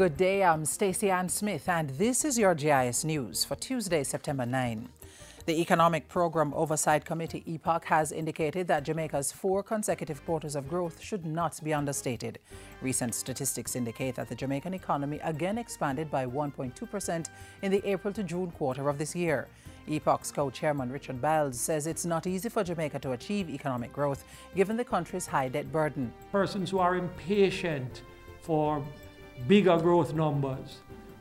Good day, I'm Stacey Ann Smith and this is your JIS News for Tuesday, September 9. The Economic Program Oversight Committee, EPOC, has indicated that Jamaica's 4 consecutive quarters of growth should not be understated. Recent statistics indicate that the Jamaican economy again expanded by 1.2% in the April to June quarter of this year. EPOC's co-chairman Richard Biles says it's not easy for Jamaica to achieve economic growth given the country's high debt burden. Persons who are impatient for bigger growth numbers,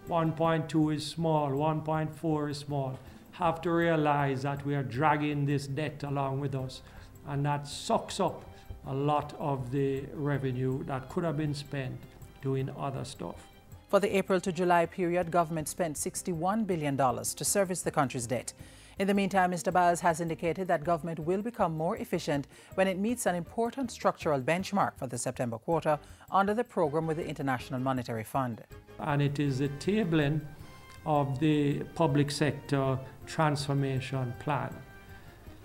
1.2 is small, 1.4 is small, have to realize that we are dragging this debt along with us, and that sucks up a lot of the revenue that could have been spent doing other stuff. For the April to July period, government spent $61 billion to service the country's debt. In the meantime, Mr. Biles has indicated that government will become more efficient when it meets an important structural benchmark for the September quarter under the program with the International Monetary Fund. And it is the tabling of the public sector transformation plan.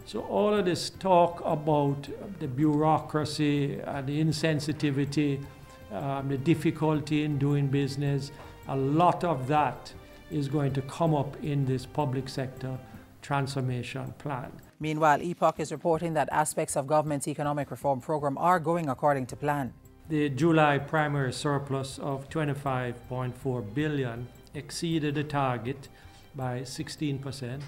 So all of this talk about the bureaucracy and the insensitivity, the difficulty in doing business, a lot of that is going to come up in this public sector transformation plan. Meanwhile, EPOC is reporting that aspects of government's economic reform program are going according to plan. The July primary surplus of $25.4 billion exceeded the target by 16%,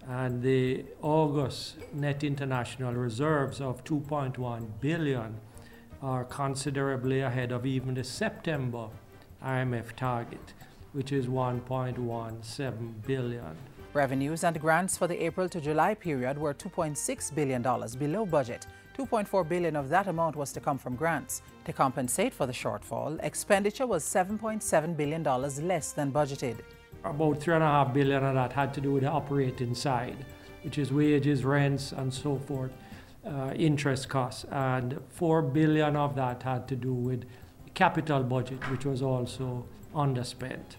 and the August net international reserves of $2.1 billion are considerably ahead of even the September IMF target, which is $1.17 billion. Revenues and grants for the April to July period were $2.6 billion below budget. $2.4 billion of that amount was to come from grants. To compensate for the shortfall, expenditure was $7.7 billion less than budgeted. About $3.5 billion of that had to do with the operating side, which is wages, rents, and so forth, interest costs. And $4 billion of that had to do with the capital budget, which was also underspent.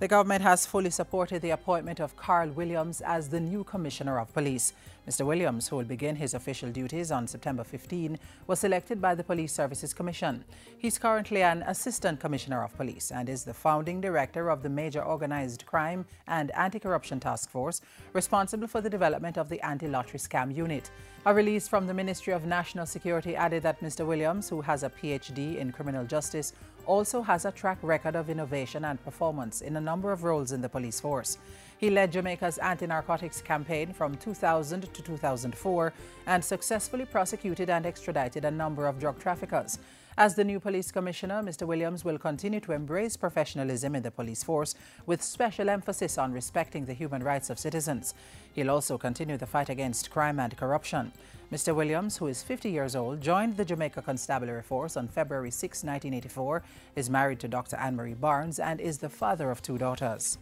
The government has fully supported the appointment of Carl Williams as the new Commissioner of Police. Mr. Williams, who will begin his official duties on September 15, was selected by the Police Services Commission. He's currently an Assistant Commissioner of Police and is the founding director of the Major Organized Crime and Anti-Corruption Task Force, responsible for the development of the Anti-Lottery Scam Unit. A release from the Ministry of National Security added that Mr. Williams, who has a PhD in criminal justice, also has a track record of innovation and performance in a number of roles in the police force. He led Jamaica's anti-narcotics campaign from 2000 to 2004 and successfully prosecuted and extradited a number of drug traffickers. As the new police commissioner, Mr. Williams will continue to embrace professionalism in the police force with special emphasis on respecting the human rights of citizens. He'll also continue the fight against crime and corruption. Mr. Williams, who is 50 years old, joined the Jamaica Constabulary Force on February 6, 1984, is married to Dr. Anne-Marie Barnes and is the father of 2 daughters.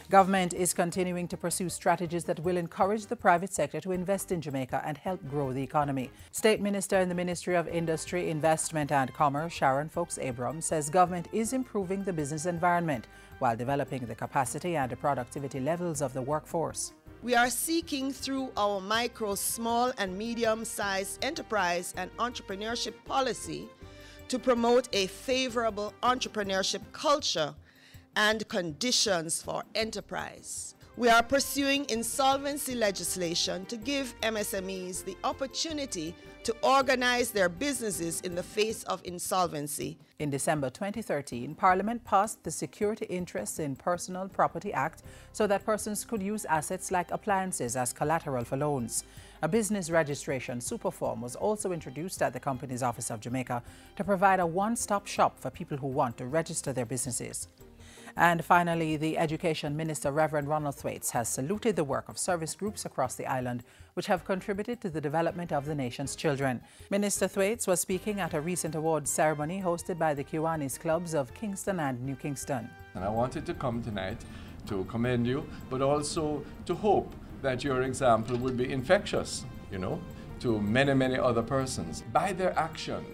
Government is continuing to pursue strategies that will encourage the private sector to invest in Jamaica and help grow the economy. State Minister in the Ministry of Industry, Investment and Commerce, Sharon Foakes-Abrams, says government is improving the business environment while developing the capacity and the productivity levels of the workforce. We are seeking through our micro, small and medium-sized enterprise and entrepreneurship policy to promote a favorable entrepreneurship culture and conditions for enterprise. We are pursuing insolvency legislation to give MSMEs the opportunity to organize their businesses in the face of insolvency. In December 2013, Parliament passed the Security Interests in Personal Property Act so that persons could use assets like appliances as collateral for loans. A business registration superform was also introduced at the Companies Office of Jamaica to provide a one-stop shop for people who want to register their businesses. And finally, the Education Minister, Reverend Ronald Thwaites, has saluted the work of service groups across the island, which have contributed to the development of the nation's children. Minister Thwaites was speaking at a recent awards ceremony hosted by the Kiwanis clubs of Kingston and New Kingston. And I wanted to come tonight to commend you, but also to hope that your example would be infectious, to many, many other persons. By their action,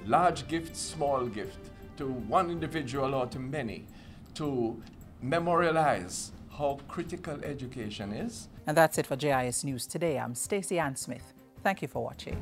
large gift, small gift, to one individual or to many, to memorialize how critical education is. And that's it for JIS News today. I'm Stacey Ann Smith. Thank you for watching.